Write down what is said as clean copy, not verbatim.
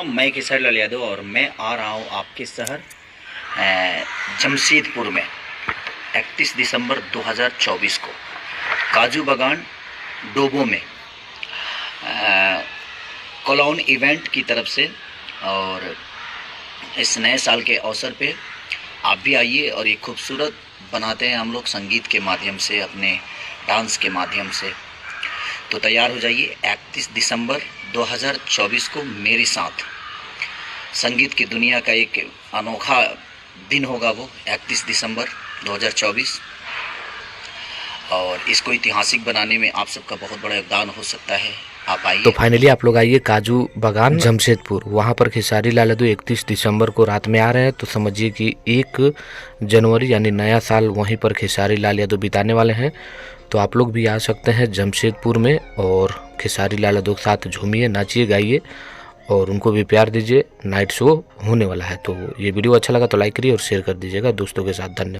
मैं खेसारी लाल यादव और मैं आ रहा हूँ आपके शहर जमशेदपुर में 31 दिसंबर 2024 को काजू बागान डोबो में कॉलोन इवेंट की तरफ से। और इस नए साल के अवसर पे आप भी आइए और ये खूबसूरत बनाते हैं हम लोग संगीत के माध्यम से, अपने डांस के माध्यम से। तो तैयार हो जाइए 31 दिसंबर 2024 को मेरे साथ। संगीत की दुनिया का एक अनोखा दिन होगा वो 31 दिसंबर 2024, और इसको ऐतिहासिक बनाने में आप सबका बहुत बड़ा योगदान हो सकता है। आप आइए। तो फाइनली आप लोग आइए काजू बागान जमशेदपुर, वहाँ पर खेसारी लाल यादव 31 दिसंबर को रात में आ रहे हैं। तो समझिए कि 1 जनवरी यानी नया साल वहीं पर खेसारी लाल यादव बिताने वाले हैं। तो आप लोग भी आ सकते हैं जमशेदपुर में और खेसारी लाल यादव के साथ झूमिए, नाचिए, गाइए और उनको भी प्यार दीजिए। नाइट शो होने वाला है। तो ये वीडियो अच्छा लगा तो लाइक करिए और शेयर कर दीजिएगा दोस्तों के साथ। धन्यवाद।